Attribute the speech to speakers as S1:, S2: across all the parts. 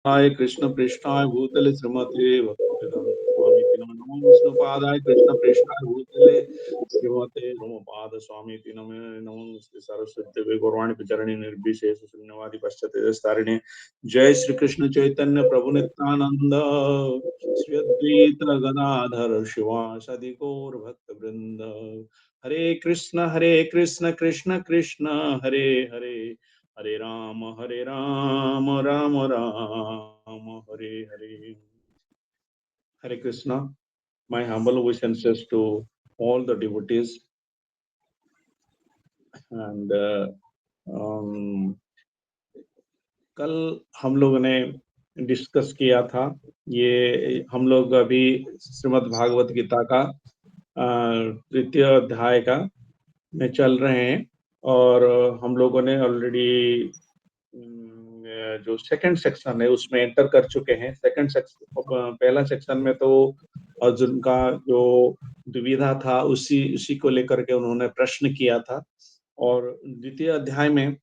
S1: हाय कृष्ण पृष्ठाय भूतले श्रीमते भक्तिवेदांत स्वामी नमो विष्णुपादाय कृष्ण पृष्ठाय भूतले श्रीमते नमोपाद स्वामी नमे नमो नमस्ते सरस्वती देवे गौरवाणी प्रचरणी निर्विशेष शून्यवादी पश्चाते तारिणे। जय श्री कृष्ण चैतन्य प्रभु नित्यानंद श्री अद्वैत गदाधर शिवासदि गौर भक्त वृंद। हरे कृष्ण कृष्ण कृष्ण हरे हरे, हरे Ram Ram Ram Hare Hare. Hare Krishna. My humble wishes to all the devotees. And कल हम लोगों ने डिस्कस किया था, ये हम लोग अभी श्रीमद् भागवत गीता का तृतीय अध्याय का में चल रहे हैं। और हम लोगों ने ऑलरेडी जो सेकंड सेक्शन है उसमें एंटर कर चुके हैं। सेकंड सेक्शन, पहला सेक्शन में तो अर्जुन का जो दुविधा था उसी उसी को लेकर के उन्होंने प्रश्न किया था। और द्वितीय अध्याय में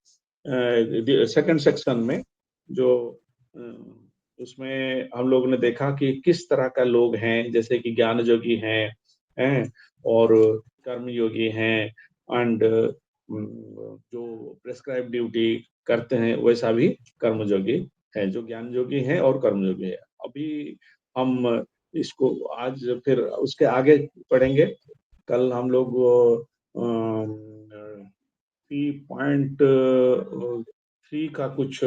S1: सेकंड सेक्शन में जो उसमें हम लोगों ने देखा कि किस तरह का लोग हैं, जैसे कि ज्ञान योगी हैं और कर्म योगी हैं, एंड जो प्रेस्क्राइब ड्यूटी करते हैं वैसा भी कर्मयोगी है, जो ज्ञान योगी है और कर्मयोगी है। अभी हम इसको आज फिर उसके आगे पढ़ेंगे। कल हम लोग 3.3 का कुछ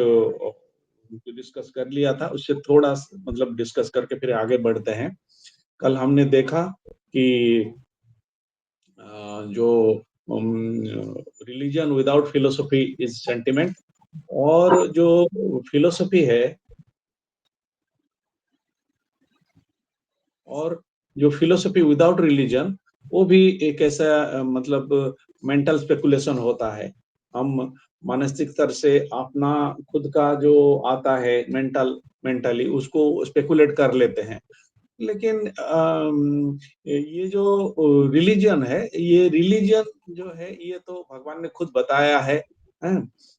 S1: डिस्कस कर लिया था, उससे थोड़ा मतलब डिस्कस करके फिर आगे बढ़ते हैं। कल हमने देखा कि जो religion without philosophy is sentiment, और जो फिलोसफी है और जो फिलोसफी विदाउट रिलीजन, वो भी एक ऐसा मतलब मेंटल स्पेकुलेशन होता है। हम मानसिक स्तर से अपना खुद का जो आता है मेंटली उसको स्पेकुलेट कर लेते हैं। लेकिन ये जो रिलीजन है, ये रिलीजन जो है ये तो भगवान ने खुद बताया है?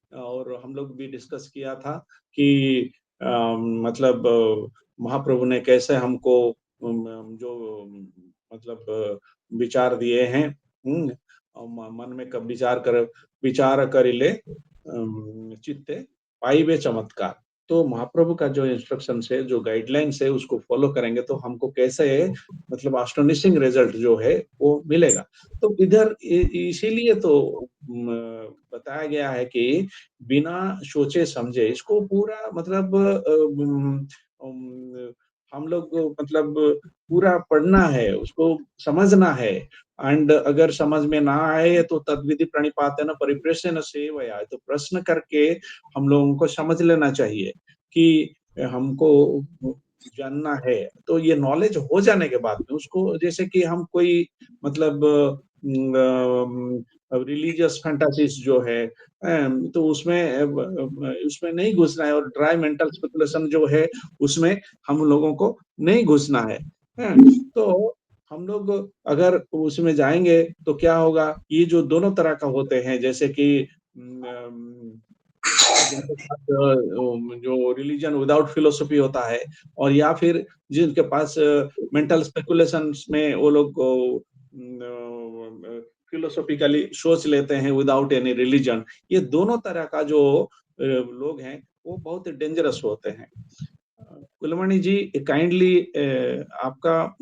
S1: और हम लोग भी डिस्कस किया था कि मतलब महाप्रभु ने कैसे हमको जो मतलब विचार दिए हैं। मन में कब विचार करिले चित्ते पाइबे चमत्कार। तो महाप्रभु का जो इंस्ट्रक्शन है, जो गाइडलाइंस है, उसको फॉलो करेंगे तो हमको कैसे मतलब एस्टोनिशिंग रिजल्ट जो है वो मिलेगा। तो इधर इसीलिए तो बताया गया है कि बिना सोचे समझे इसको पूरा मतलब हम लोग मतलब पूरा पढ़ना है, उसको समझना है। एंड अगर समझ में ना आए तो तद्विधि प्रणिपातेन परिप्रेषेण सेवया, तो प्रश्न करके हम लोगों को समझ लेना चाहिए कि हमको जानना है। तो ये नॉलेज हो जाने के बाद में उसको, जैसे कि हम कोई मतलब रिलीजियस फैंटासीज जो है तो उसमें नहीं घुसना है, और ड्राई मेंटल स्पेकुलेशन जो है उसमें हम लोगों को नहीं घुसना है? तो हम लोग अगर उसमें जाएंगे तो क्या होगा, ये जो दोनों तरह का होते हैं, जैसे कि जिनके पास जो रिलीजन विदाउट फिलोसफी होता है, और या फिर जिनके पास मेंटल स्पेकुलेशंस में वो लोग फिलोसॉफिकली सोच लेते हैं विदाउट एनी रिलीजन। ये दोनों तरह का जो लोग हैं वो बहुत डेंजरस होते हैं। कुलमणि जी, काइंडली आपका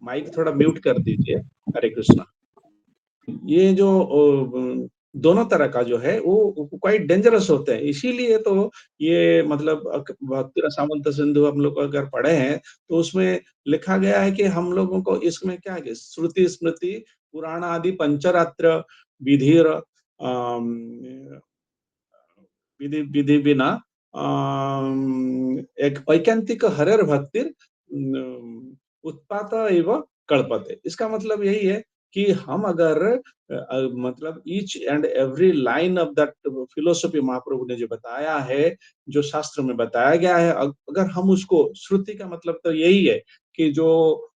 S1: माइक थोड़ा म्यूट कर दीजिए। हरे कृष्णा। ये जो दोनों तरह का जो है वो क्वाइट डेंजरस होते हैं, इसीलिए तो ये मतलब भक्ति रसामंत सिंधु हम लोग अगर पढ़े हैं तो उसमें लिखा गया है कि हम लोगों को इसमें क्या है, श्रुति स्मृति पुराण आदि पंचरात्र विधिर विधि विधि बिना एक ऐकांतिक हरेर भक्तिर उत्पात एवं कल्पते। इसका मतलब यही है कि हम अगर मतलब each and every line of that philosophy Mahaprabhu ने जो बताया है, जो शास्त्र में बताया गया है, अगर हम उसको, श्रुति का मतलब तो यही है कि जो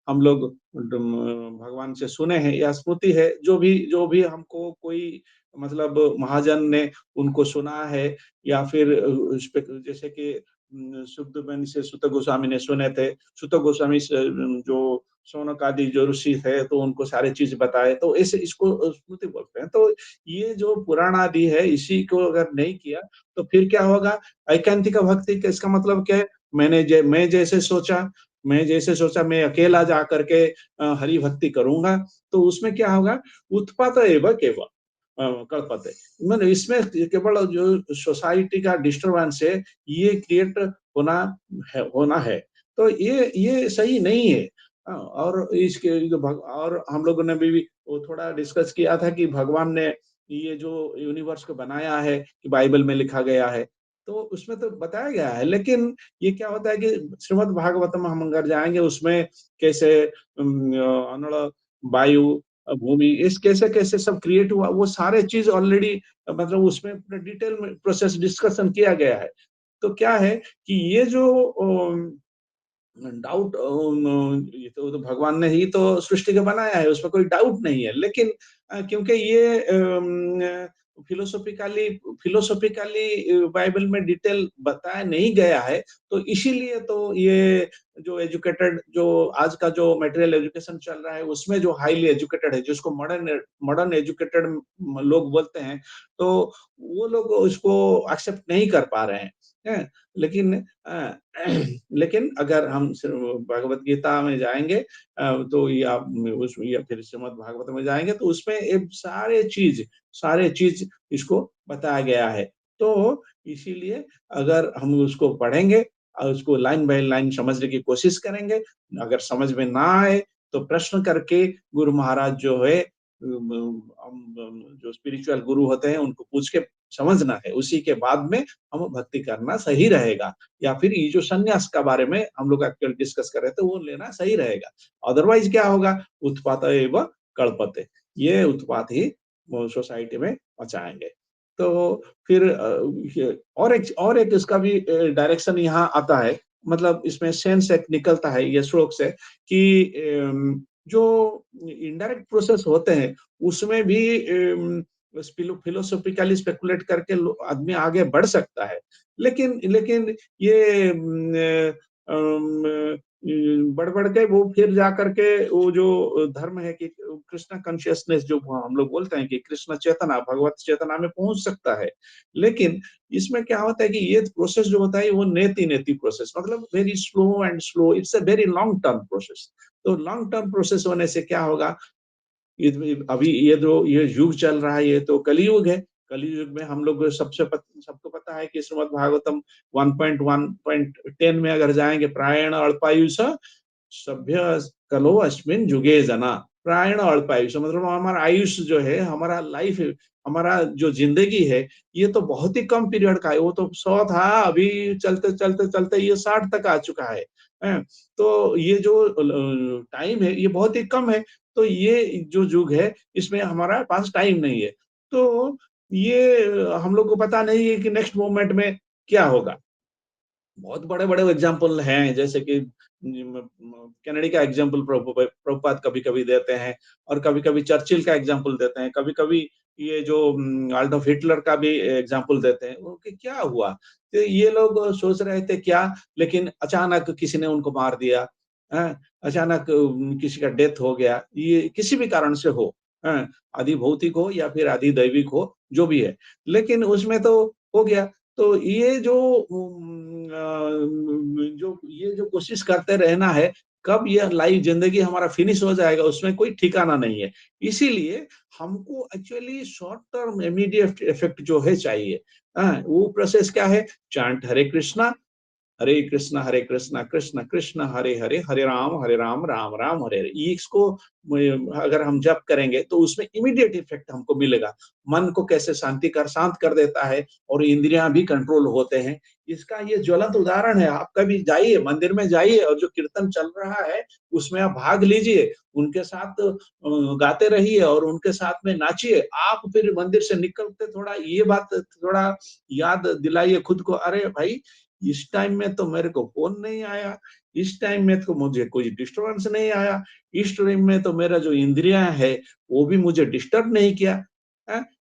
S1: हम लोग भगवान से सुने हैं, या स्मृति है जो भी हमको कोई मतलब महाजन ने उनको सुना है, या फिर उस पे जैसे कि सुखदेव से सुत गोस्वामी ने सुने थे। सुत गोस्वामी जो शौनक आदि जो ऋषि थे, तो उनको सारी चीज़ बताए, तो ऐसे इसको स्मृति बोलते हैं। तो ये जो पुराण आदि है, इसी को अगर नहीं किया, तो फिर क्या होगा? ऐकांतिक भक्ति का इसका मतलब क्या है? मैं जैसे सोचा मैं अकेला जा कर के हरि भक्ति करूँगा, तो उसमें क्या होगा? उत्पात एव केवल कल्पते। मतलब इसमें केवल जो सोसाइटी का डिस्टर्बेंस है, ये क्रिएट होना होना है। तो ये सही नहीं है। और इसके जो भग और हम लोगों ने भी वो थोड़ा डिस्कस किया था कि भगवान ने ये जो यूनिवर्स को बनाया है, कि बाइबल में लिखा गया है, तो उसमें तो बताया गया है। लेकिन ये क्या होता है कि श्रीमद् भागवतम हम अगर जाएँगे, उसमें कैसे अनल वायु, भूमि, इस कैसे-कैसे सब क्रिएट हुआ, वो सारे चीज़ ऑलरेडी मतलब उसमें पूरा डिटेल में प्रोसेस डिस्कशन किया गया है। तो क्या है कि ये जो डाउट ये तो भगवान ने ही तो सृष्टि को बनाया है, उसमें कोई डाउट नहीं है। लेकिन क्योंकि ये फिलोसॉफिकली फिलोसॉफिकली बाइबल में डिटेल बताया नहीं गया है, तो इसीलिए तो ये जो एजुकेटेड जो आज का जो मटेरियल एजुकेशन चल रहा है, उसमें जो हाइली एजुकेटेड है, जिसको मॉडर्न मॉडर्न एजुकेटेड लोग बोलते हैं, तो वो लोग उसको एक्सेप्ट नहीं कर पा रहे हैं। लेकिन लेकिन अगर हम भगवत गीता में जाएँगे तो या उस या फिर श्रीमद् भागवत में जाएँगे, तो उसमें ये सारे चीज़ इसको बताया गया है। तो इसीलिए अगर हम उसको पढ़ेंगे और उसको लाइन बाय लाइन समझने की कोशिश करेंगे, अगर समझ में ना आए तो प्रश्न करके गुरु महाराज जो है जो स्पिरिचुअल गुरु होते हैं उनको पूछ के समझना है, उसी के बाद में हम भक्ति करना सही रहेगा। या फिर ये जो संन्यास का बारे में हम लोग एक्चुअली डिस्कस कर रहे थे, वो लेना सही रहेगा। अदरवाइज़ क्या होगा? उत्पात एव कल्पते। ये उत्पात ही वो सोसाइटी में मचाएँगे। तो फिर ये और एक इसका भी डायरेक्शन यहाँ आता है, मतलब इसमें सेंस एक निकलता है ये श्लोक से कि जो इनडायरेक्ट प्रोसेस होते हैं, उसमें भी फिलोसॉफिकली स्पेकुलेट करके आदमी आगे बढ़ सकता है। लेकिन ये बढ़-बढ़ के वो फिर जा कर के वो जो धर्म है कि कृष्णा कॉन्शियसनेस जो हम लोग बोलते हैं कि कृष्ण चेतना, भगवत चेतना में पहुँच सकता है। लेकिन इसमें क्या होता है कि ये प्रोसेस जो होता है वो नेति-नेति प्रोसेस, मतलब very slow and slow, it's a very long term process. तो लॉन्ग टर्म प्रोसेस होने से क्या होगा, ये अभी ये जो ये युग चल रहा है, ये तो कलियुग है। कलियुग में हम लोग सबको पता है कि श्रीमद् भागवतम 1.1.10 में अगर जाएँगे, प्रायण अल्पायुष सभ्य कलो अस्मिन् युगे जना। प्रायण अल्पायुष मतलब हमारा आयुष जो है, हमारा लाइफ, हमारा जो ज़िंदगी है, ये तो बहुत ही कम पीरियड का है। वो तो 100 था, अभी चलते-चलते ये 60 तक आ चुका है। हैं? तो ये जो टाइम है, ये बहुत ही कम है। तो ये जो युग है, इसमें हमारा पास टाइम नहीं है। तो ये हम लोग को पता नहीं है कि नेक्स्ट मोमेंट में क्या होगा। बहुत बड़े-बड़े एग्ज़ाम्पल हैं, जैसे कि केनेडी का एग्ज़ाम्पल प्रभुपाद कभी-कभी देते हैं, और कभी-कभी चर्चिल का एग्ज़ाम्पल देते हैं, कभी-कभी ये जो एडॉल्फ हिटलर का भी एग्ज़ाम्पल देते हैं, वो कि क्या हुआ? तो ये लोग सोच रहे थे क्या, लेकिन अचानक किसी ने उनको मार दिया, हैं? अचानक किसी का डेथ हो गया, ये किसी भी कारण से हो, हैं? आधि भौतिक हो या फिर आधि दैविक हो, जो भी है। लेकिन उसमें तो हो गया। तो ये जो ये जो कोशिश करते रहना है, कब यह लाइफ ज़िंदगी हमारा फिनिश हो जाएगा, उसमें कोई ठिकाना नहीं है। इसीलिए हमको actually short term immediate effect जो है चाहिए। वो प्रोसेस क्या है? चैंट हरे कृष्णा कृष्ण कृष्ण हरे हरे, हरे राम राम राम हरे हरे। ये इसको अगर हम जप करेंगे तो उसमें इमीडिएट इफेक्ट हमको मिलेगा। मन को कैसे शांत कर देता है, और इंद्रियां भी कंट्रोल होते हैं। इसका ये ज्वलंत उदाहरण है। आप कभी जाइए, मंदिर में जाइए, और जो कीर्तन चल रहा है उसमें आप भाग लीजिए, उनके साथ गाते रहिए और उनके साथ में नाचिए। आप फिर मंदिर से निकलते थोड़ा ये बात थोड़ा याद दिलाइए खुद को, अरे भाई, इस टाइम में तो मेरे को फ़ोन नहीं आया, इस टाइम में तो मुझे कोई डिस्टर्बेंस नहीं आया, इस टाइम में तो मेरा जो इंद्रियाँ है, वो भी मुझे डिस्टर्ब नहीं किया।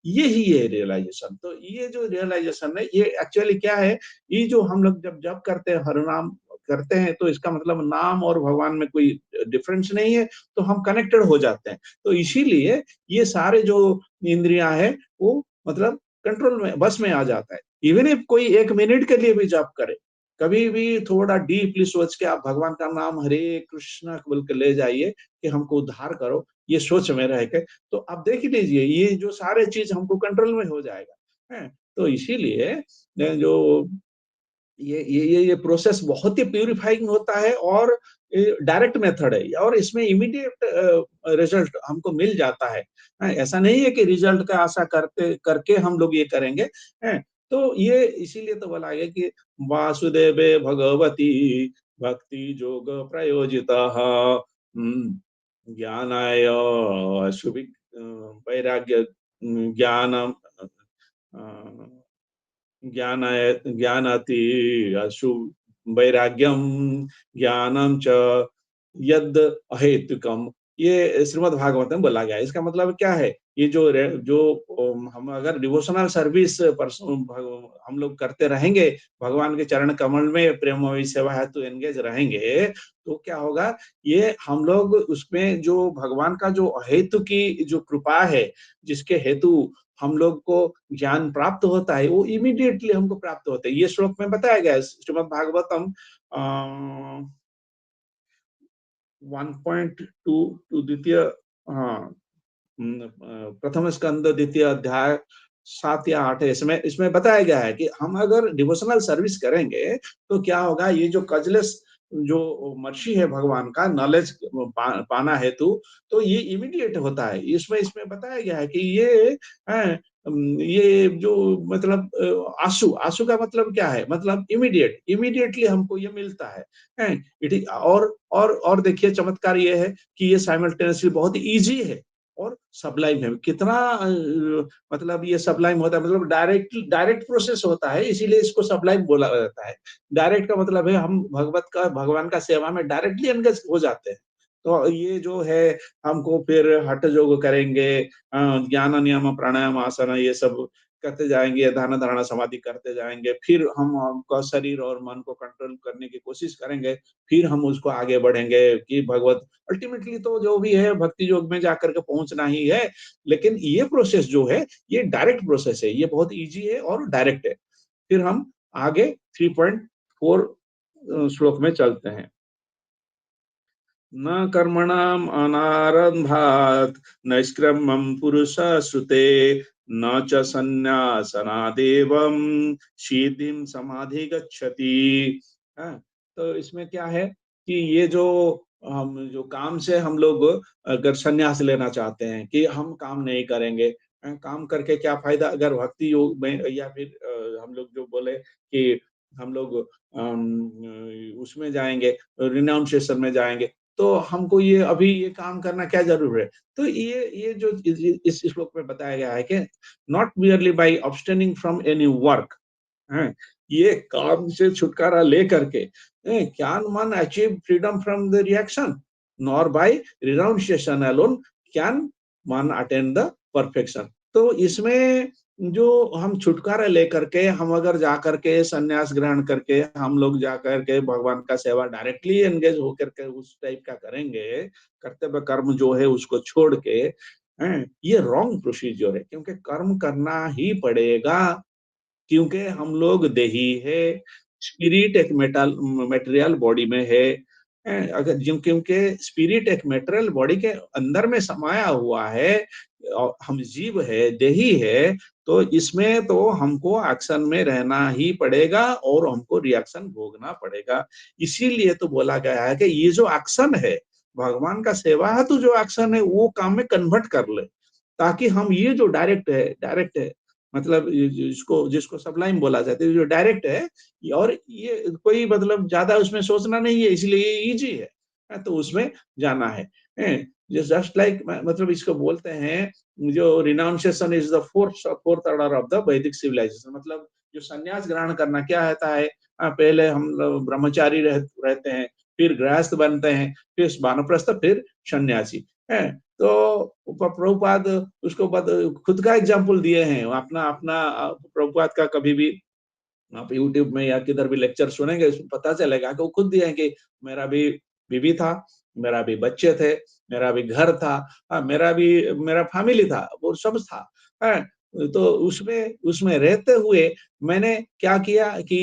S1: ये ही है रियलाइजेशन। तो ये जो रियलाइजेशन है, ये एक्चुअली क्या है, ये जो हम लोग जब जब करते हैं, हरिनाम करते हैं, तो इसका मतलब नाम और भगवान में कोई डिफरेंस नहीं है, तो हम कनेक्टेड हो जाते हैं। तो इसीलिए ये सारे जो इंद्रियां हैं, वो मतलब कंट्रोल में, बस में आ जाता है। इवन इफ कोई 1 मिनट के लिए भी जप करे, कभी भी थोड़ा डीपली सोच के आप भगवान का नाम हरे कृष्णा बोल के ले जाइए कि हमको उद्धार करो, ये सोच में रह के, तो आप देख लीजिए ये जो सारे चीज हमको कंट्रोल में हो जाएगा, है। तो इसीलिए जो ये प्रोसेस बहुत ही प्यूरिफाइंग होता है, और डायरेक्ट मेथड है, और इसमें इमीडिएट रिजल्ट हमको मिल जाता है। ऐसा नहीं है कि रिजल्ट का आशा करते करके हम लोग ये करेंगे, हैं। तो ये इसीलिए तो बोला गया कि वासुदेवे भगवती भक्ति योग प्रयोजिता, ज्ञानाय सुविक वैराग्य ज्ञानम ज्ञानाय ज्ञानाति अशु वैराग्यम ज्ञानम च यद अहेतुकम, ये श्रीमद् भागवत में बोला गया है। इसका मतलब क्या है, ये हम अगर डिवोशनल सर्विस हम लोग करते रहेंगे, भगवान के चरण कमल में प्रेममयी सेवा हेतु एंगेज रहेंगे, तो क्या होगा, ये हम लोग उसमें जो भगवान का जो अहेतु की जो कृपा है, जिसके हेतु हम लोग को ज्ञान प्राप्त होता है, वो इमीडिएटली हमको प्राप्त होता है। ये श्लोक में बताया गया है, श्रीमद् भागवतम 1.2 टू द्वितीय, हाँ, प्रथम स्कंद द्वितीय अध्याय 7 या 8 है। इसमें इसमें बताया गया है कि हम अगर डिवोशनल सर्विस करेंगे, तो क्या होगा, ये जो कजलेस जो मर्सी है भगवान का नॉलेज पाना हेतु, तो ये इमीडिएट होता है। इसमें इसमें बताया गया है कि ये जो मतलब आंसू आंसू का मतलब क्या है, मतलब इमीडिएटली हमको ये मिलता है। इट इज और देखिए चमत्कार ये है कि ये साइमल्टेनियसली बहुत इजी है और सबलाइम है। कितना मतलब ये सबलाइम होता है, मतलब डायरेक्ट प्रोसेस होता है, इसीलिए इसको सबलाइम बोला जाता है। डायरेक्ट का मतलब है हम भगवान का सेवा में डायरेक्टली एंगेज हो जाते हैं। तो ये जो है, हमको फिर हठ योग करेंगे, ज्ञान नियम प्राणायाम आसन ये सब करते जाएंगे, ध्यान धारणा समाधि करते जाएंगे, फिर हम हमका शरीर और मन को कंट्रोल करने की कोशिश करेंगे, फिर हम उसको आगे बढ़ेंगे कि भगवत अल्टीमेटली तो जो भी है भक्ति योग में जाकर के पहुंचना ही है। लेकिन ये प्रोसेस जो है, ये डायरेक्ट प्रोसेस है, ये बहुत इजी है और डायरेक्ट है। फिर हम आगे 3.4 श्लोक में चलते हैं। न कर्मणाम अनारंभात नैष्क्रम्यम पुरुष श्रुते न च संन्यासनादेवं सिद्धिं समाधि गच्छति। हाँ, तो इसमें क्या है कि ये जो हम जो काम से हम लोग अगर संन्यास लेना चाहते हैं कि हम काम नहीं करेंगे, काम करके क्या फायदा, अगर भक्ति योग में या फिर हम लोग जो बोले कि हम लोग उसमें जाएंगे, रिनाउंसिएशन में जाएंगे, तो हमको ये अभी ये काम करना क्या जरूर है। तो ये जो इस श्लोक में बताया गया है कि not merely by abstaining from any work, हैं, ये काम से छुटकारा ले करके can one achieve freedom from the reaction, nor by renunciation alone can one attain the perfection. तो इसमें जो हम छुटकारा लेकर के हम अगर जा करके संन्यास ग्रहण करके हम लोग जा करके भगवान का सेवा डायरेक्टली एंगेज होकर के उस टाइप का करेंगे, कर्तव्य कर्म जो है उसको छोड़ के, ये रॉन्ग प्रोसीजर है, क्योंकि कर्म करना ही पड़ेगा, क्योंकि हम लोग देही है, स्पिरिट एक मेटल मटेरियल बॉडी में है। अगर क्योंकि स्पिरिट एक मटेरियल बॉडी के अंदर में समाया हुआ है, और हम जीव है, देही है, तो इसमें तो हमको एक्शन में रहना ही पड़ेगा और हमको रिएक्शन भोगना पड़ेगा। इसीलिए तो बोला गया है कि ये जो एक्शन है, भगवान का सेवा है, तो जो एक्शन है वो काम में कन्वर्ट कर ले, ताकि हम ये जो डायरेक्ट है मतलब जिसको जिसको सबलाइम बोला जाता है, जो डायरेक्ट है, और ये कोई मतलब ज्यादा उसमें सोचना नहीं है, इसलिए ये इजी है। तो उसमें जाना है। जस्ट लाइक मतलब इसको बोलते हैं, जो renunciation is the fourth order of the वैदिक सिविलाइजेशन। मतलब जो संन्यास ग्रहण करना क्या होता है, पहले हम लोग ब्रह्मचारी रहते हैं, फिर गृहस्थ बनते हैं, फिर वानप्रस्थ, फिर सन्यासी। हैं? तो प्रभुपाद उसको खुद का एग्ज़ाम्पल दिए हैं। अपना अपना प्रभुपाद का कभी भी आप यूट्यूब में या किधर भी लेक्चर सुनेंगे, उसमें पता चलेगा कि वो खुद दिए हैं कि मेरा भी बीवी था, मेरा भी बच्चे थे, मेरा भी घर था, मेरा फैमिली था, वो सब था, हैं? तो उसमें उसमें रहते हुए मैंने क्या किया कि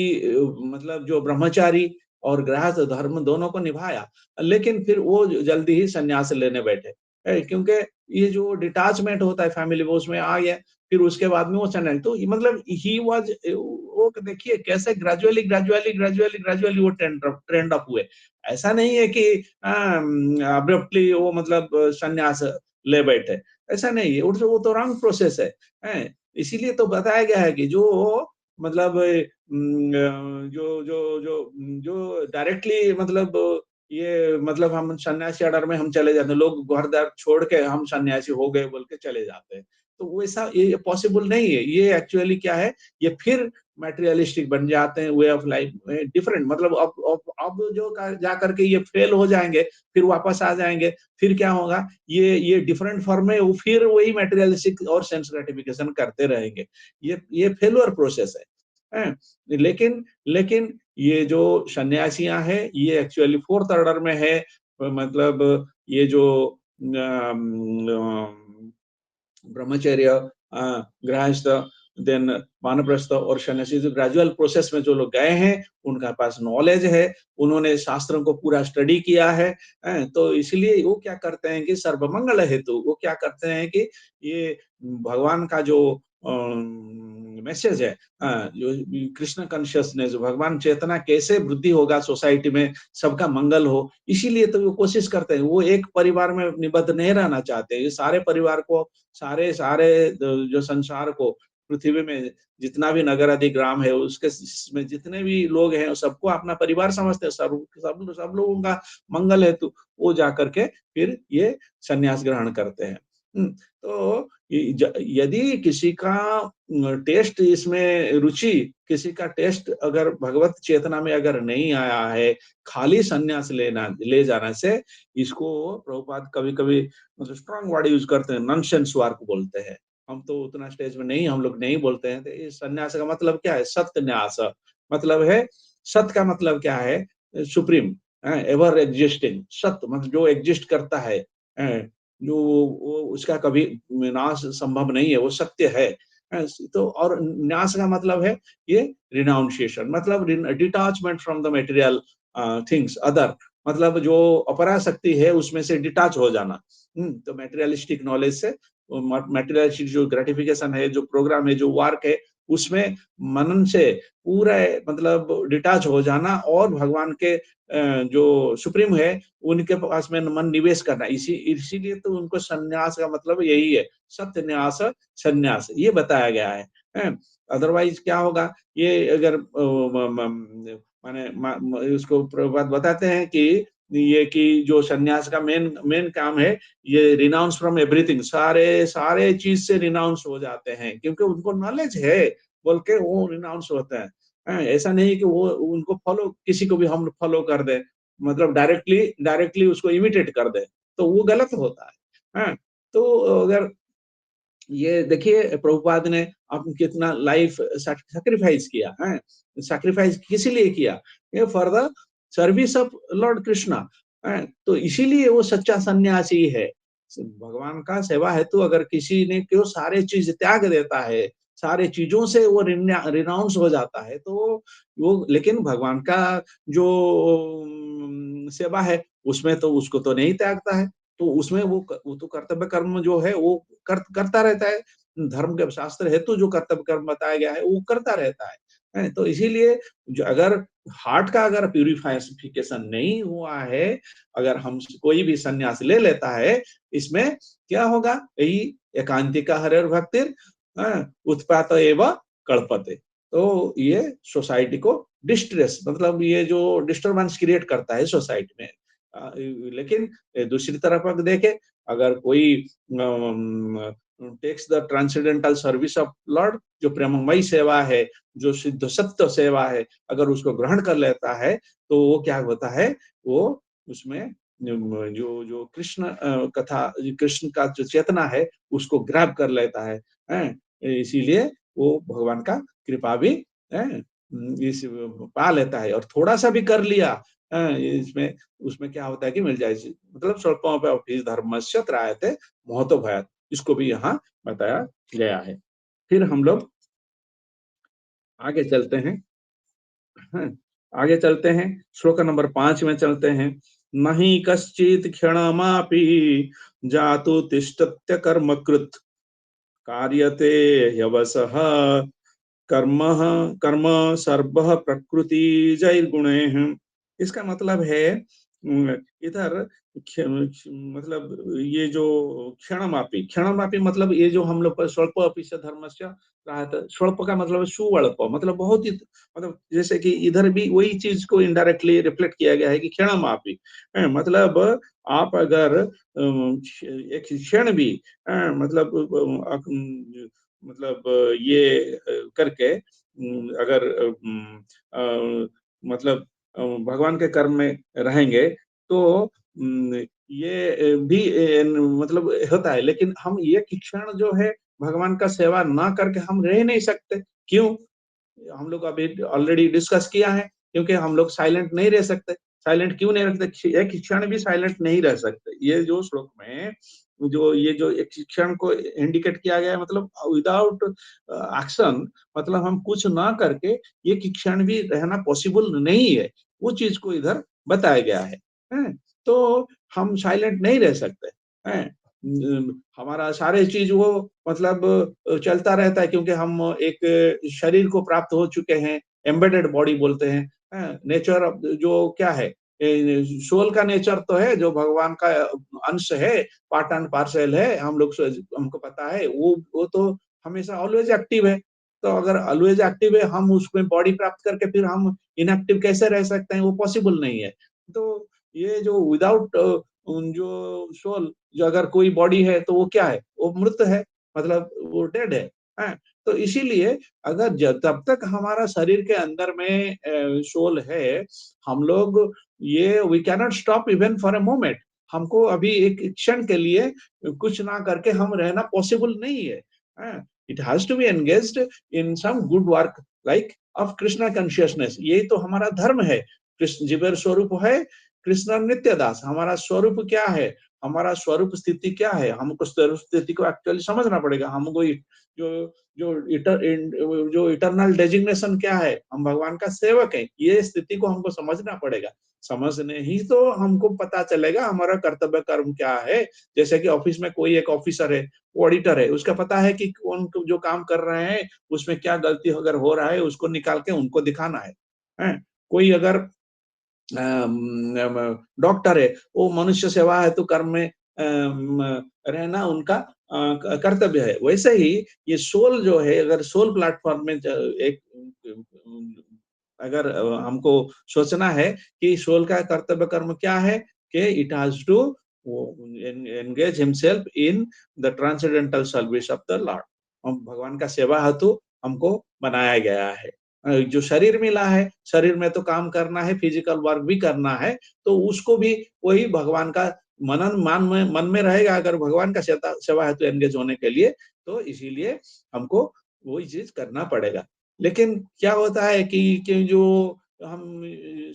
S1: मतलब जो ब्रह्मचारी और गृहस्थ धर्म दोनों को निभाया, लेकिन फिर वो जल्दी ही सन्यास लेने बैठे, क्योंकि ये जो डिटैचमेंट होता है फैमिली में उसमें आ गया। फिर उसके बाद में वो चैनल तो मतलब ही वाज वो देखिए कैसे ग्रेजुअली वो ट्रेंड अप हुए। ऐसा नहीं है कि अब्रप्टली वो मतलब संन्यास ले बैठे, ऐसा नहीं है। वो तो रॉन्ग प्रोसेस है, हैं? इसीलिए तो बताया गया है कि जो मतलब जो जो जो जो डायरेक्टली मतलब ये मतलब हम सन्यासी ऑर्डर में हम चले जाते हैं, लोग घर-द्वार छोड़ के हम सन्यासी हो गए बोल के चले जाते हैं। तो वैसा ये पॉसिबल नहीं है। ये एक्चुअली क्या है, ये फिर मटेरियलिस्टिक बन जाते हैं, वे ऑफ लाइफ में डिफरेंट मतलब अब जो जा करके ये फेल हो जाएँगे, फिर वापस आ जाएँगे, फिर क्या होगा, ये डिफरेंट फॉर्म में वो फिर वही मटेरियलिस्टिक और सेंस ग्रेटिफिकेशन करते रहेंगे। ये फेल्योर प्रोसेस है, हैं? लेकिन लेकिन ये जो सन्यासियाँ हैं, ये एक्चुअली 4th ऑर्डर में है, मतलब ये जो ब्रह्मचर्य, गृहस्थ, देन वानप्रस्थ और सन्यासी जो ग्रेजुअल प्रोसेस में जो लोग गए हैं, उनका पास नॉलेज है, उन्होंने शास्त्रों को पूरा स्टडी किया है, हैं? तो इसलिए वो क्या करते हैं कि सर्वमंगल हेतु वो क्या करते हैं कि ये भगवान का जो मैसेज है, जो कृष्ण कॉन्शियसनेस भगवान चेतना कैसे वृद्धि होगा सोसाइटी में, सबका मंगल हो, इसीलिए तो वो कोशिश करते हैं। वो एक परिवार में निबद्ध नहीं रहना चाहते, ये सारे परिवार को सारे सारे जो संसार को पृथ्वी में जितना भी नगर आदि ग्राम है उसके में जितने भी लोग हैं सबको अपना परिवार समझते हैं, सब लोगों का मंगल हेतु वो जाकर के फिर ये संन्यास ग्रहण करते हैं। तो यदि किसी का टेस्ट इसमें रुचि, किसी का टेस्ट अगर भगवत चेतना में अगर नहीं आया है, खाली संन्यास ले जाने से इसको प्रभुपाद कभी-कभी मतलब स्ट्रॉन्ग वर्ड यूज़ करते हैं, नॉनसेंस वर्क बोलते हैं। हम तो उतना स्टेज में नहीं हम लोग नहीं बोलते हैं। तो ये सन्यास का मतलब क्या है? सत्न्यास मतलब है सत का मतलब क्या है? सुप्रीम एवर एक्जिस्टिंग सत्य मतलब जो एक्जिस्ट करता है, जो वो उसका कभी विनाश संभव नहीं है, वो सत्य है। तो और न्यास का मतलब है ये रिनाउंसिएशन मतलब detachment from the material things other मतलब जो अपराशक्ति है उसमें से डिटैच हो जाना। तो मटेरियलिस्टिक नॉलेज से मटेरियलिस्टिक जो ग्रेटिफिकेशन है, जो प्रोग्राम है, जो वर्क है, उसमें मनन से पूरा मतलब डिटैच हो जाना और भगवान के जो सुप्रीम है, उनके पास में मन निवेश करना। इसीलिए तो उनको सन्यास का मतलब यही है, सत्न्यास, सन्यास ये बताया गया है, हैं? अदरवाइज़ क्या होगा, ये अगर माने उसको प्रभुपाद बताते हैं कि ये कि जो सन्यास का मेन मेन काम है, ये रिनाउंस फ्रॉम एवरीथिंग सारे सारे चीज़ से रिनाउंस हो जाते हैं, क्योंकि उनको नॉलेज है, बोल के वो रिनाउंस होते हैं। ऐसा नहीं है कि वो उनको फॉलो किसी को भी हम फॉलो कर दें, मतलब डायरेक्टली डायरेक्टली उसको इमिटेट कर दें, तो वो गलत होता है। तो अगर ये देखिए प्रभुपाद ने अब कितना लाइफ सैक्रिफाइस किया है, सैक्रिफाइस किस लिए किया? ये for the service of Lord Krishna है, तो इसीलिए वो सच्चा सन्यासी है। भगवान का सेवा हेतु अगर किसी ने क्यों सारे चीज त्याग देता है, सारे चीजों से वो रिनाउंस हो जाता है, तो वो लेकिन भगवान का जो सेवा है उसमें तो उसको तो नहीं त्यागता है, तो उसमें वो तो कर्तव्य कर्म जो है वो करता रहता है। धर्म के शास्त्र हेतु जो कर्तव्य कर्म बताया गया है, वो करता रहता है। हैं? तो इसीलिए जो अगर हार्ट का अगर प्यूरिफिकेशन नहीं हुआ है, अगर हम कोई भी सन्यास ले लेता है, इसमें क्या होगा? यही एकांतिका हरिर्भक्तिर उत्पात एव कल्पते। तो ये सोसाइटी को डिस्ट्रेस मतलब ये जो डिस्टर्बेंस क्रिएट करता है सोसाइटी में। लेकिन दूसरी तरफ अगर देखें, अगर कोई takes the transcendental service of lord जो प्रेममयी सेवा है, जो सिद्ध सत्य सेवा है, अगर उसको ग्रहण कर लेता है, तो वो क्या होता है, वो उसमें जो जो कृष्ण कथा, कृष्ण का जो चेतना है उसको ग्रैब कर लेता है, हैं? इसीलिए वो भगवान का कृपा भी, हैं? इस पा लेता है, और थोड़ा-सा भी कर लिया, इसमें उसमें क्या होता है कि मिल जाए, मतलब स्वल्पमप्यपि धर्मस्य त्रायते महतो भयात्, इसको भी यहाँ बताया गया है। फिर हम लोग आगे चलते हैं। हैं? आगे चलते हैं, श्लोक नंबर 5 में चलते हैं। नहि कश्चित् क्षणमपि जातु तिष्ठत्य कर्मकृत्, कार्यते ह्यवसः कर्मः कर्म सर्वः प्रकृतिजैर्गुणैः। इसका मतलब है, इधर मतलब ये जो क्षणमापी मतलब ये जो हम लोग पर स्वल्पमपि स धर्मस्य राहत, स्वल्प का मतलब है सुअल्प, मतलब बहुत ही, मतलब जैसे कि इधर भी वही चीज को इनडायरेक्टली रिफ्लेक्ट किया गया है कि क्षणमापी, मतलब आप अगर एक क्षण भी, मतलब मतलब ये करके, अगर मतलब भगवान के कर्म में रहेंगे तो ये भी मतलब होता है, लेकिन हम ये क्षण जो है भगवान का सेवा ना करके हम रह नहीं सकते। क्यों? हम लोग अभी ऑलरेडी डिस्कस किया है, क्योंकि हम लोग साइलेंट नहीं रह सकते। साइलेंट क्यों नहीं रह सकते? एक क्षण भी साइलेंट नहीं रह सकते। ये जो श्लोक में जो ये जो एक क्षण को इंडिकेट किया गया है, मतलब विदाउट एक्शन, मतलब हम कुछ ना करके एक क्षण भी रहना पॉसिबल नहीं है। वो चीज को इधर बताया गया है। हैं? तो हम साइलेंट नहीं रह सकते। हैं? हमारा सारे चीज वो मतलब चलता रहता है, क्योंकि हम एक शरीर को प्राप्त हो चुके हैं, एम्बेडेड बॉडी बोलते हैं, नेचर जो क्या है, सोल का नेचर तो है जो भगवान का अंश है, पार्ट एंड पार्सल है, हमको पता है, वो तो हमेशा ऑलवेज एक्टिव है। तो अगर ऑलवेज एक्टिव है, हम उसमें बॉडी प्राप्त करके फिर हम इनएक्टिव कैसे रह सकते हैं? वो पॉसिबल नहीं है। तो ये जो विदाउट जो सोल, जो अगर कोई बॉडी है तो वो क्या है? वो मृत है, मतलब वो डेड है। हैं? तो इसीलिए अगर तब तक हमारा शरीर के अंदर में सोल है, हम लोग ये we can not stop even for a moment. हमको अभी एक क्षण के लिए कुछ ना करके हम रहना पॉसिबल नहीं है। हैं? It has to be engaged in some good work like of Krishna consciousness. यही तो हमारा धर्म है। कृष्ण जीवर स्वरूप है, कृष्ण नित्य दास। हमारा स्वरूप क्या है? हमारा स्वरूप स्थिति क्या है? हमको स्वरूप स्थिति को एक्चुअली समझना पड़ेगा। हमको जो जो जो इटर्नल डेजिग्नेशन क्या है? हम भगवान का सेवक है। ये स्थिति को हमको समझना पड़ेगा। समझने ही तो हमको पता चलेगा हमारा कर्तव्य कर्म क्या है। जैसे कि ऑफिस में कोई एक ऑफिसर है, वो ऑडिटर है, उसका पता है कि कौन जो काम कर रहे हैं उसमें क्या गलती अगर हो रहा है उसको निकाल के उनको दिखाना है। हैं? कोई अगर डॉक्टर है, वो मनुष्य सेवा हेतु कर्म में रहना उनका कर्तव्य है। वैसे ही ये सोल जो है, अगर सोल प्लेटफॉर्म में एक अगर हमको सोचना है कि सोल का कर्तव्य कर्म क्या है, कि it has to engage himself in the transcendental service of the lord. हम भगवान का सेवा हेतु हमको बनाया गया है। जो शरीर मिला है, शरीर में तो काम करना है, फिजिकल वर्क भी करना है, तो उसको भी वही भगवान का मन में रहेगा, अगर भगवान का सेवा हेतु एंगेज होने के लिए, तो इसीलिए हमको वही चीज करना पड़ेगा। लेकिन क्या होता है कि जो हम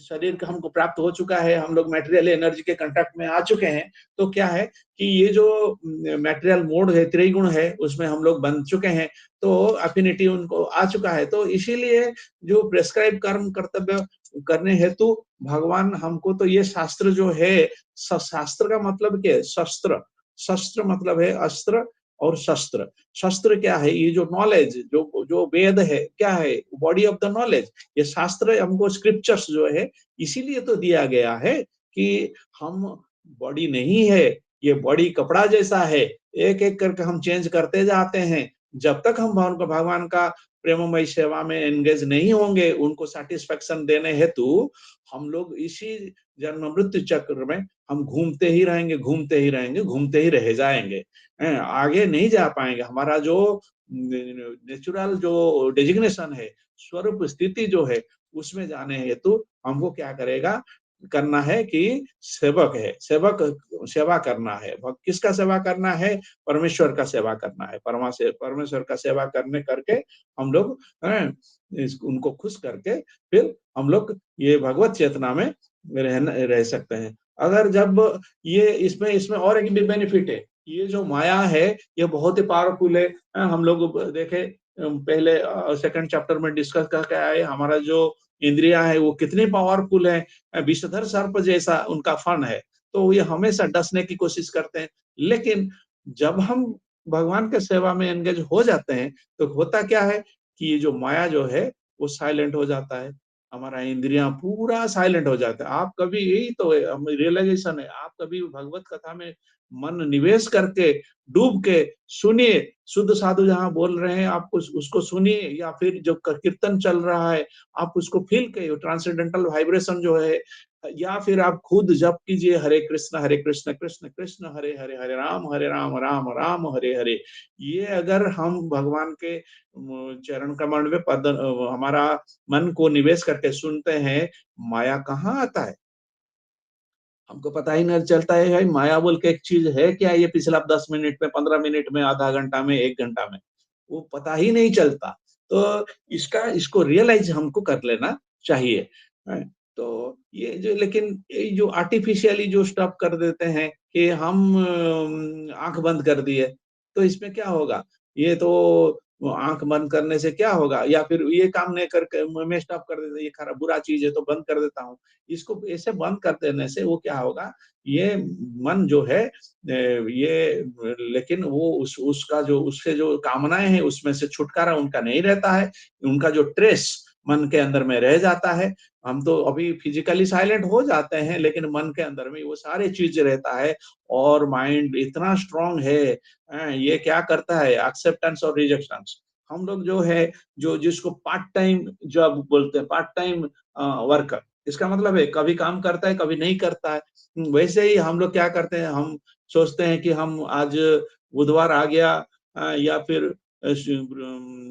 S1: शरीर का हमको प्राप्त हो चुका है, हम लोग मटेरियल एनर्जी के कांटेक्ट में आ चुके हैं, तो क्या है कि ये जो मटेरियल मोड है, त्रिगुण है, उसमें हम लोग बन चुके हैं, तो अफिनिटी उनको आ चुका है। तो इसीलिए जो प्रेस्क्राइब कर्म कर्तव्य करने हेतु भगवान हमको, तो ये शास्त्र जो है, शास्त्र का मतलब क्या है? शस्त्र। शस्त्र मतलब है अस्त्र और शस्त्र। शस्त्र क्या है? ये जो नॉलेज, जो जो वेद है, क्या है? Body of the knowledge. ये शास्त्र हमको स्क्रिप्चर्स जो है, इसीलिए तो दिया गया है कि हम बॉडी नहीं है, ये बॉडी कपड़ा जैसा है, एक एक करके हम चेंज करते जाते हैं। जब तक हम भगवान का प्रेममय सेवा में एंगेज नहीं होंगे, उनको सेटिस्फेक्शन देने हेतु हम लोग इसी जन्म मृत्यु चक्र में हम घूमते ही रहेंगे, घूमते ही रहेंगे, घूमते ही रह जाएंगे। आगे नहीं जा पाएंगे। हमारा जो नेचुरल जो डेजिग्नेशन है, स्वरूप स्थिति जो है, उसमें जाने हेतु हमको क्या करेगा? करना है कि सेवक है, सेवक सेवा करना है। किसका सेवा करना है? परमेश्वर का सेवा करना है। परमेश्वर का सेवा करने करके हम लोग उनको खुश करके फिर हम लोग ये भगवत चेतना में रह सकते हैं। अगर जब ये इसमें इसमें और एक भी बेनिफिट है। ये जो माया है, ये बहुत ही पावरफुल है। हम लोग देखे पहले सेकंड चैप्टर में डिस्कस करके आए, हमारा जो इंद्रियां है वो कितनी पावरफुल है। विषधर सर्प जैसा उनका फन है, तो ये हमेशा डसने की कोशिश करते हैं। लेकिन जब हम भगवान के सेवा में एंगेज हो जाते हैं, तो होता क्या है कि ये जो माया जो है वो साइलेंट हो जाता है। हमारा इंद्रियां पूरा साइलेंट हो जाता है। आप कभी यही तो रियलाइजेशन है, आप कभी भगवत कथा में मन निवेश करके डूब के सुनिए, शुद्ध साधु जहाँ बोल रहे हैं आप उसको सुनिए, या फिर जो कीर्तन चल रहा है आप उसको फील करिए, ट्रांसेंडेंटल वाइब्रेशन जो है, या फिर आप खुद जप कीजिए हरे कृष्ण कृष्ण कृष्ण हरे हरे, हरे राम राम राम हरे हरे। ये अगर हम भगवान के चरण कमल में हमारा मन को निवेश करके सुनते हैं, माया कहाँ आता है? हमको पता ही नहीं चलता है भाई, माया बोल के एक चीज है क्या, ये पिछला 10 मिनट में, 15 मिनट में, आधा घंटा में, 1 घंटा में, वो पता ही नहीं चलता। तो इसको रियलाइज हमको कर लेना चाहिए। हैं? तो ये जो, लेकिन ये जो आर्टिफिशियली जो स्टफ कर देते हैं कि हम आंख बंद कर दिए, तो इसमें क्या होगा? ये तो आंख बंद करने से क्या होगा, या फिर ये काम नहीं करके मैं स्टॉप कर देता, ये खराब बुरा चीज है तो बंद कर देता हूँ। इसको ऐसे बंद कर देने से वो क्या होगा, ये मन जो है ये, लेकिन वो उसका जो, उससे जो कामनाएं हैं उसमें से छुटकारा उनका नहीं रहता है। उनका जो ट्रेस मन के अंदर में रह जाता है। हम तो अभी फिजिकली साइलेंट हो जाते हैं, लेकिन मन के अंदर में वो सारी चीज रहता है। और माइंड इतना स्ट्रांग है, ये क्या करता है, एक्सेप्टेंस और रिजेक्शंस। हम लोग जो है, जो जिसको पार्ट टाइम जॉब बोलते हैं, पार्ट टाइम वर्कर, इसका मतलब है कभी काम करता है कभी नहीं करता है। वैसे ही हम लोग क्या करते हैं, हम सोचते हैं कि हम आज बुधवार आ गया, या फिर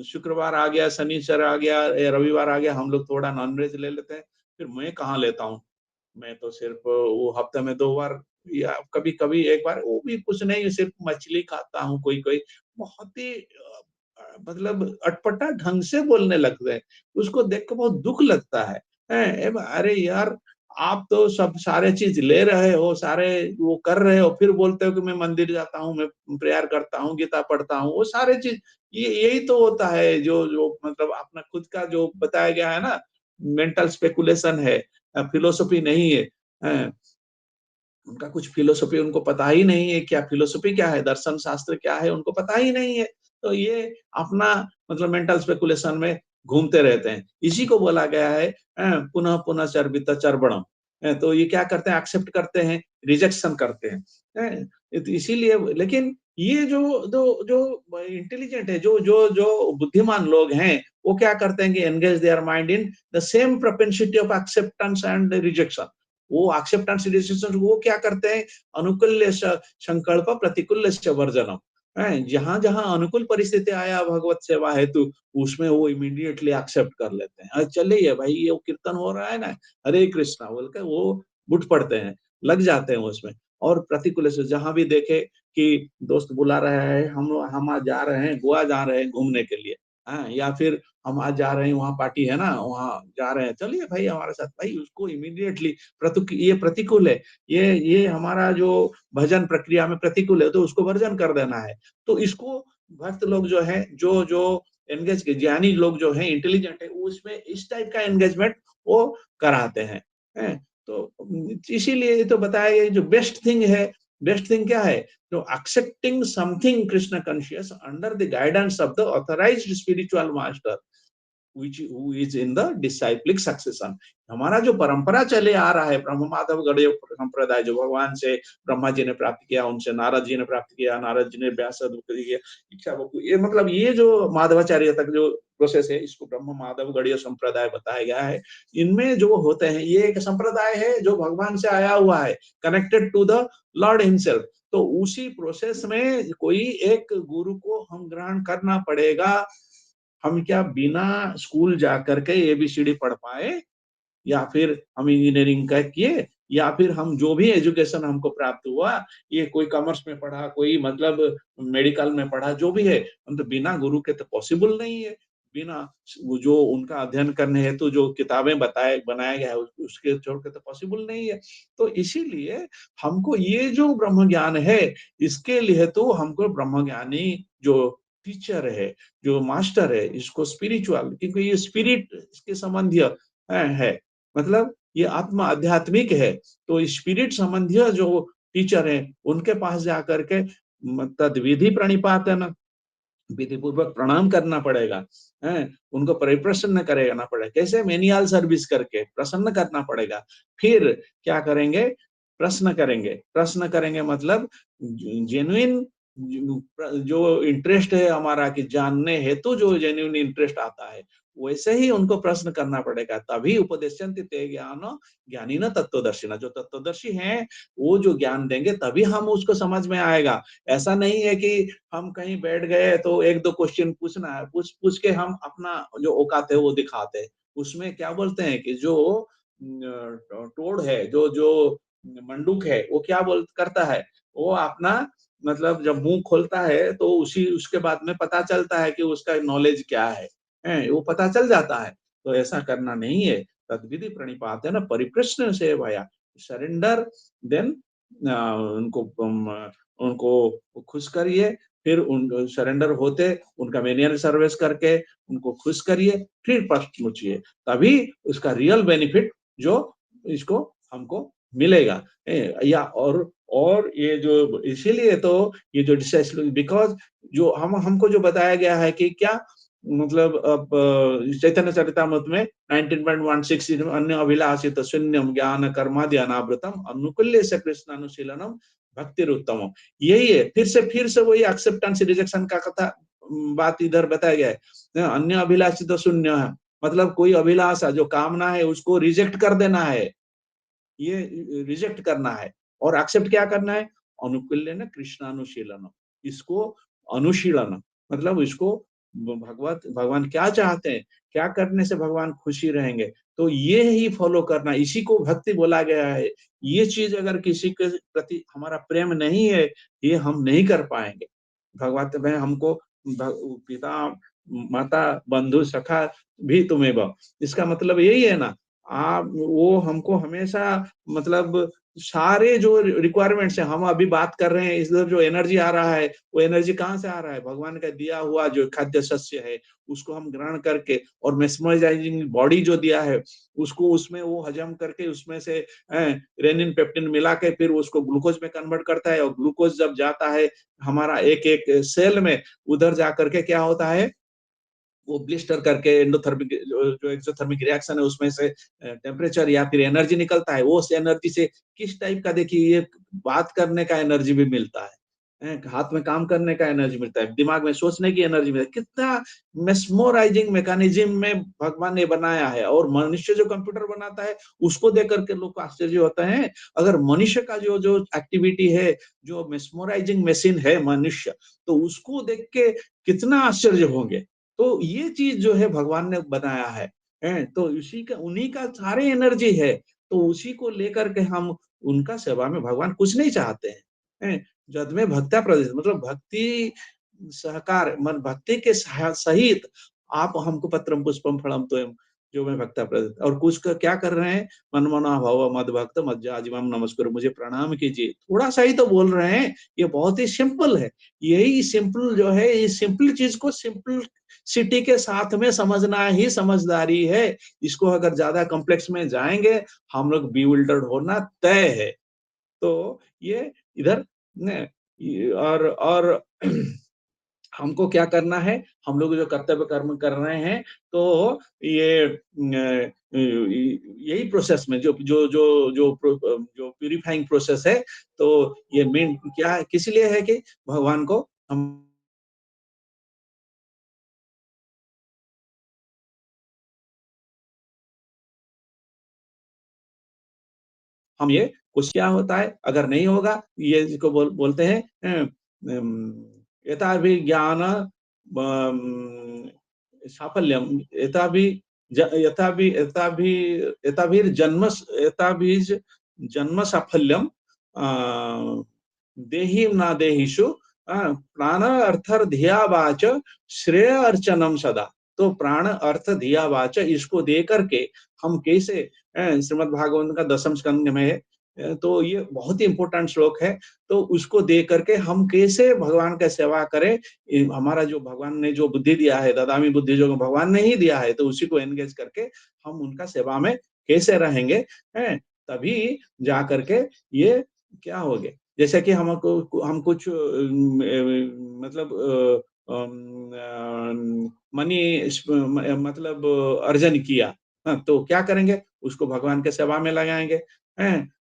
S1: शुक्रवार आ गया, शनिचर आ गया, या रविवार आ गया, हम लोग थोड़ा नॉनवेज ले लेते हैं। फिर मैं कहाँ लेता हूँ, मैं तो सिर्फ वो हफ्ते में 2 बार, या कभी कभी 1 बार, वो भी कुछ नहीं, सिर्फ मछली खाता हूँ कोई कोई। बहुत ही मतलब अटपटा ढंग से बोलने लगते हैं। उसको देख के बहुत दुख लगता है। अरे यार, आप तो सब सारे चीज ले रहे हो, सारे वो कर रहे हो, फिर बोलते हो कि मैं मंदिर जाता हूँ, मैं प्रेयर करता हूँ, गीता पढ़ता हूँ, वो सारे चीज, ये यही तो होता है जो जो मतलब अपना खुद का जो बताया गया है ना, मेंटल स्पेकुलेशन है, फिलोसफी नहीं है। हैं? उनका कुछ फिलोसफी उनको पता ही नहीं है, क्या फिलोसफी क्या है, दर्शन शास्त्र क्या है, उनको पता ही नहीं है। तो ये अपना मतलब मेंटल स्पेकुलेशन में घूमते रहते हैं। इसी को बोला गया है पुनः पुनः चर्बित चर्वणम। तो ये क्या करते हैं, एक्सेप्ट करते हैं, रिजेक्शन करते हैं। हैं? तो इसीलिए, लेकिन ये जो जो जो इंटेलिजेंट है, जो जो जो बुद्धिमान लोग हैं, वो क्या करते हैं कि engage their mind in the same propensity of acceptance and rejection. वो एक्सेप्टेंस डिसीजन वो क्या करते हैं, अनुकूल्य संकल्प प्रतिकूल्य वर्जनम। जहां जहां अनुकूल परिस्थिति आया भगवत सेवा हेतु, उसमें वो इमीडिएटली एक्सेप्ट कर लेते हैं। चलिए भाई, ये कीर्तन हो रहा है ना, हरे कृष्णा बोल के वो उठ पड़ते हैं, लग जाते हैं उसमें। और प्रतिकूल से जहां भी देखे कि दोस्त बुला रहा है, हम आज जा रहे हैं, गोवा जा रहे हैं घूमने के लिए, या फिर हम आज जा रहे हैं, वहाँ पार्टी है ना, वहाँ जा रहे हैं, चलिए भाई हमारे साथ, भाई उसको इमीडिएटली ये प्रतिकूल है, ये हमारा जो भजन प्रक्रिया में प्रतिकूल है, तो उसको वर्जन कर देना है। तो इसको भक्त लोग जो है, जो जो एंगेज के ज्ञानी लोग जो है, इंटेलिजेंट है, वो उसमें इस टाइप का एंगेजमेंट वो कराते हैं। तो इसीलिए ये तो बताया गया, जो बेस्ट थिंग है, बेस्ट थिंग क्या है, जो accepting something Krishna conscious under the guidance of the authorised spiritual master which who is in the disciplic succession। हमारा जो परंपरा चले आ रहा है, ब्रह्म माधव गणेय संप्रदाय, जो भगवान से ब्रह्मा जी ने प्राप्त किया, उनसे नारद जी ने प्राप्त किया, नारद जी ने व्यास किया, इच्छा ये मतलब ये जो माधवाचार्य तक जो प्रोसेस है, इसको ब्रह्म माधव गणीय संप्रदाय बताया गया है। इनमें जो होते हैं, ये एक संप्रदाय है जो भगवान से आया हुआ है, connected to the lord himself. तो उसी प्रोसेस में कोई एक गुरु को हम ग्रहण करना पड़ेगा। हम क्या बिना स्कूल जा करके एबीसीडी पढ़ पाए? या फिर हम इंजीनियरिंग का किए, या फिर हम जो भी एजुकेशन हमको प्राप्त हुआ, ये कोई कॉमर्स में पढ़ा, कोई मतलब मेडिकल में पढ़ा, जो भी है, मतलब बिना गुरु के तो पॉसिबल नहीं है। बिना वो जो उनका अध्ययन करने हेतु जो किताबें बताए बनाया गया है, उसके छोड़ के तो पॉसिबल नहीं है। तो इसीलिए हमको ये जो ब्रह्म ज्ञान है, इसके लिए तो हमको ब्रह्मज्ञानी जो टीचर है, जो मास्टर है, इसको स्पिरिचुअल, क्योंकि ये स्पिरिट के संबंधी है। मतलब ये आत्मा आध्यात्मिक है, तो स्पिरिट संबंधी जो टीचर है, उनके पास जाकर के तद विधि प्रणिपातन, विधि पूर्वक प्रणाम करना पड़ेगा, हैं? उनको परिप्रसन्न करना पड़ेगा। कैसे? मेनियाल सर्विस करके प्रसन्न करना पड़ेगा। फिर क्या करेंगे? प्रश्न करेंगे। प्रश्न करेंगे मतलब जेन्युइन जो इंटरेस्ट है हमारा कि जानने हेतु जो जेन्युइन इंटरेस्ट आता है, वैसे ही उनको प्रश्न करना पड़ेगा। तभी उपदेशन्ति ते ज्ञानो ज्ञानिनः तत्त्वदर्शिनः, जो तत्वदर्शी हैं, वो जो ज्ञान देंगे तभी हम उसको समझ में आएगा। ऐसा नहीं है कि हम कहीं बैठ गए तो 1-2 क्वेश्चन पूछना है, पूछ के हम अपना जो औकात है वो दिखाते हैं। उसमें क्या बोलते हैं कि जो टोड़ है, जो जो मंडूक है, वो क्या बोल करता है, वो अपना मतलब जब मुँह खोलता है तो उसी उसके बाद में पता चलता है कि उसका नॉलेज क्या है, हैं? वो पता चल जाता है। तो ऐसा करना नहीं है। तद्विधि प्रणिपातेन परिप्रश्न सेवया, सरेंडर देन उनको उनको खुश करिए, फिर उन सरेंडर होते, उनका मेनियल सर्विस करके उनको खुश करिए, फिर प्रश्न पूछिए, तभी उसका रियल बेनिफिट जो इसको हमको मिलेगा। या और ये जो इसीलिए तो ये जो डिसाइस्ल बिकॉज़ जो हम हमको जो बताया गया है कि क्या मतलब अब चैतन्य चरितामृत में 19.16 अन्य अभिलाषित शून्यम ज्ञान कर्मादि अनावृतम अनुकूल्य से कृष्णानुशीलनम भक्तिरुत्तमम। यही है, फिर से वही एक्सेप्टेंस रिजेक्शन का कथा बात इधर बताया गया है। अन्य अभिलाषित शून्य है, मतलब कोई अभिलाषा जो कामना है उसको रिजेक्ट कर देना है। ये रिजेक्ट करना है और एक्सेप्ट क्या करना है? अनुकूल्यन कृष्णानुशीलनम। इसको अनुशीलन मतलब इसको भगवत भगवान क्या चाहते हैं? क्या करने से भगवान खुशी रहेंगे? तो ये ही फॉलो करना, इसी को भक्ति बोला गया है। ये चीज़ अगर किसी के प्रति हमारा प्रेम नहीं है, ये हम नहीं कर पाएँगे। भगवत में हमको पिता, माता, बंधु, सखा भी तुमेव। इसका मतलब यही है ना, आप वो हमको हमेशा मतलब सारे जो रिक्वायरमेंट्स हैं, हम अभी बात कर रहे हैं, इधर जो एनर्जी आ रहा है, वो एनर्जी कहाँ से आ रहा है? भगवान का दिया हुआ जो खाद्य शस्य है, उसको हम ग्रहण करके और मेस्मराइजिंग बॉडी जो दिया है, उसको उसमें वो हजम करके उसमें से रेनिन, पेप्टिन मिला के फिर उसको ग्लूकोज में कन्वर्ट करता है, और ग्लूकोज जब जाता है हमारा एक-एक सेल में, उधर जाकर के क्या होता है, वो ब्लिस्टर करके एंडोथर्मिक जो जो एक्सोथर्मिक रिएक्शन है उसमें से टेम्परेचर या फिर एनर्जी निकलता है। वो उस एनर्जी से किस टाइप का देखिए, ये बात करने का एनर्जी भी मिलता है। हाथ में काम करने का एनर्जी मिलता है, दिमाग में सोचने की एनर्जी मिलता है। कितना मेस्मराइजिंग मैकेनिज्म में भगवान ने बनाया है, और मनुष्य जो कंप्यूटर बनाता है उसको देख करके लोग को आश्चर्य होता है। अगर मनुष्य का जो जो एक्टिविटी है, जो मेस्मराइजिंग मशीन है मनुष्य, तो उसको देख के कितना आश्चर्य होंगे। तो ये चीज़ जो है भगवान ने बनाया है, हैं? तो इसी का उन्हीं का सारे एनर्जी है, तो उसी को लेकर के हम उनका सेवा में भगवान कुछ नहीं चाहते हैं, हैं? जद में भक्त्या प्रदिश मतलब भक्ति सहकार मन भक्ति के सहित आप हमको पत्रम पुष्पम फलम तोयम, जो मैं भक्ता प्रदित और कुछ का क्या कर रहे हैं, मनमना भव मद भक्त मज्जाजिमम नमस्कुरु, मुझे प्रणाम कीजिए। थोड़ा-सा ही तो बोल रहे हैं, ये बहुत ही सिंपल है। यही सिंपल जो है, ये सिंपल चीज़ को सिंपल सिटी के साथ में समझना ही समझदारी है। इसको अगर ज़्यादा कॉम्प्लेक्स में जाएँगे, हम लोग बिविल्डर्ड होना तय है। तो ये इधर न और हमको क्या करना है, हम लोग जो कर्तव्य कर्म कर रहे हैं, तो ये यही प्रोसेस में जो जो जो जो प्यूरिफाइंग प्रोसेस है, तो ये मेन क्या है, किस लिए है कि भगवान को हम ये कुछ क्या होता है, अगर नहीं होगा, ये इसको बोलते हैं यथा भी ज्ञान साफल्यम, यथा भी यथाभिर्जन्म जन्म साफल्यम देहि न देहिषु प्राण अर्थर धिया वाच श्रेय अर्चनम सदा। तो प्राण अर्थ धिया वाच इसको दे करके हम कैसे श्रीमद् भागवत का दसम स्कंद में है, तो ये बहुत ही इंपॉर्टेंट श्लोक है। तो उसको दे करके हम कैसे भगवान का सेवा करें, हमारा जो भगवान ने जो बुद्धि दिया है, ददामी बुद्धि जो भगवान ने ही दिया है, तो उसी को एंगेज करके हम उनका सेवा में कैसे रहेंगे, हैं? तभी जा करके ये क्या होगे। जैसे कि हमको हम कुछ मतलब मनी मतलब अर्जन किया, हाँ, तो क्या करेंगे, उसको भगवान के सेवा में लगाएंगे, हैं?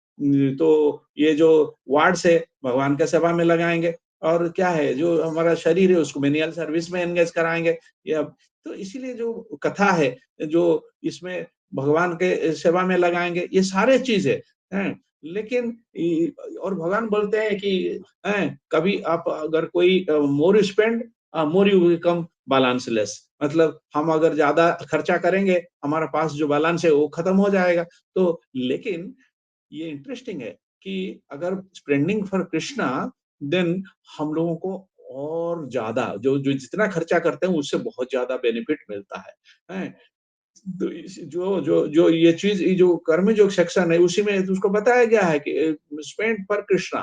S1: तो ये जो वार्ड्स है भगवान के सेवा में लगाएंगे, और क्या है जो हमारा शरीर है उसको मेनियल सर्विस में एंगेज कराएंगे। या तो इसीलिए जो कथा है, जो इसमें भगवान के सेवा में लगाएंगे, ये सारे चीज है। लेकिन और भगवान बोलते हैं कि कभी आप अगर कोई मोर स्पेंड मोर यू बिकम बैलेंसलेस, मतलब हम अगर ज्यादा खर्चा करेंगे हमारा पास जो बैलेंस है वो खत्म हो जाएगा। तो लेकिन ये इंटरेस्टिंग है कि अगर स्पेंडिंग फॉर कृष्णा, देन हम लोगों को और ज्यादा जो जो जितना खर्चा करते हैं उससे बहुत ज्यादा बेनिफिट मिलता है। तो जो जो जो ये चीज, ये जो कर्म योग सेक्शन है उसी में उसको बताया गया है कि spend for Krishna,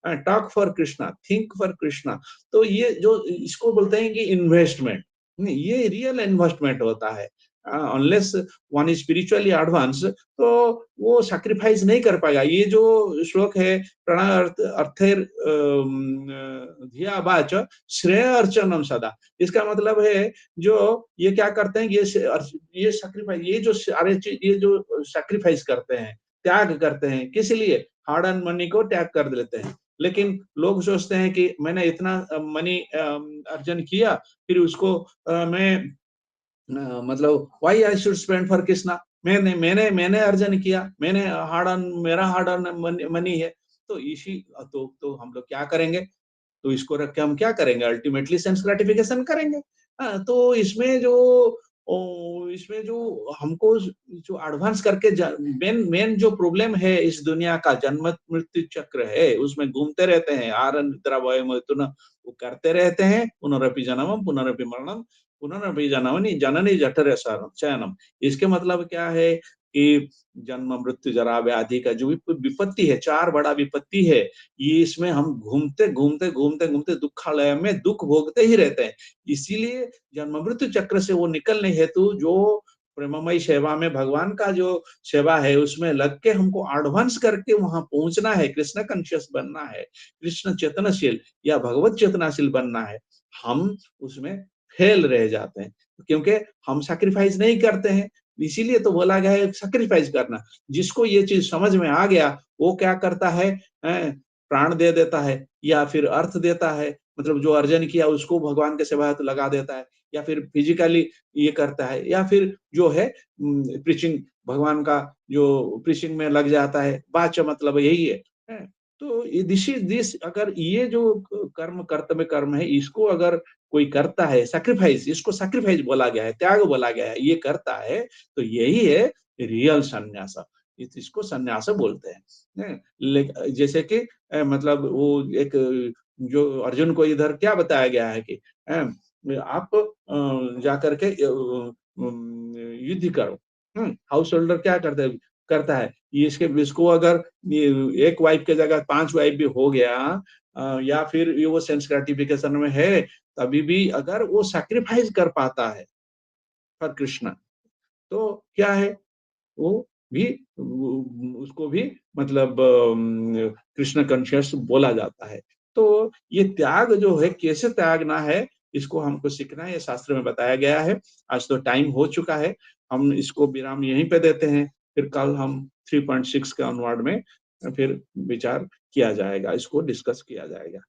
S1: talk for Krishna, think for Krishna. तो ये जो इसको बोलते हैं कि इन्वेस्टमेंट, ये रियल इन्वेस्टमेंट होता है। Unless one is spiritually advance, तो वो सैक्रिफाइस नहीं कर पाएगा। ये जो श्लोक है, अर्थ अर्थेर धिया वाच श्रेय अर्चनम सदा, इसका मतलब है जो ये क्या करते हैं, ये सैक्रिफाइस, ये जो सारे चीज, ये जो सैक्रिफाइस करते हैं, त्याग करते हैं, किस लिए, हार्ड अर्न मनी को त्याग कर देते हैं। लेकिन लोग सोचते हैं कि मैंने इतना मनी अर्जन किया, फिर उसको मैं मतलब why I should spend for Krishna, मैंने अर्जन किया, मैंने हार्ड अर्न, मेरा हार्ड अर्न मनी है। तो इसी तो हम लोग क्या करेंगे, तो इसको रख के हम क्या करेंगे, अल्टीमेटली सेंस ग्रेटिफिकेशन करेंगे। हाँ, तो इसमें जो हमको जो एडवांस करके मेन मेन जो प्रॉब्लम है इस दुनिया का, जन्म मृत्यु चक्र है, उसमें घूमते रहते हैं, आरन निद्रा भय मैथुन, वो करते रहते हैं, पुनरपि जन्मम पुनरपि मरणम पुनरपि जननी जननी जठर शयनम। इसके मतलब क्या है कि जन्म मृत्यु जरा व्याधि का जो विपत्ति है, चार बड़ा विपत्ति है, ये इसमें हम घूमते घूमते घूमते घूमते दुखालय में दुख भोगते ही रहते हैं। इसीलिए जन्म मृत्यु चक्र से वो निकलने हेतु जो प्रेममयी सेवा में भगवान का जो सेवा है उसमें लग के हमको एडवांस करके वहां पहुंचना है, कृष्ण कॉन्शियस बनना है, कृष्ण चेतनशील या भगवत चेतनाशील बनना है। हम उसमें फेल रह जाते हैं क्योंकि हम सैक्रिफाइस नहीं करते हैं। इसीलिए तो बोला गया है सैक्रिफाइस करना। जिसको ये चीज समझ में आ गया वो क्या करता है, प्राण दे देता है, या फिर अर्थ देता है, मतलब जो अर्जन किया उसको भगवान के सेवा में लगा देता है, या फिर फिजिकली ये करता है, या फिर जो है प्रीचिंग, भगवान का जो प्रीचिंग में लग जाता है। वाच मतलब यही है। तो दिस अगर ये जो कर्म कर्तव्य कर्म है इसको अगर कोई करता है, सैक्रिफाइस, इसको सैक्रिफाइस बोला गया है, त्याग बोला गया है, ये करता है, तो यही है रियल संन्यास। इसको संन्यास बोलते हैं। जैसे कि मतलब वो एक जो अर्जुन को इधर क्या बताया गया है कि आप जाकर के युद्ध करो। हाउस होल्डर क्या करता है, ये इसको अगर एक वाइफ के जगह 5 वाइफ भी हो गया, या फिर ये वो सेंस ग्रेटिफिकेशन में है, तभी भी अगर वो सैक्रिफाइस कर पाता है फॉर कृष्ण, तो क्या है, वो भी उसको भी मतलब कृष्ण कॉन्शियस बोला जाता है। तो ये त्याग जो है कैसे त्यागना है, इसको हमको सीखना है, ये शास्त्र में बताया गया है। आज तो टाइम हो चुका है, हम इसको विराम यहीं पे देते हैं। फिर कल हम 3.6 के ऑनवर्ड में फिर विचार किया जाएगा, इसको डिस्कस किया जाएगा।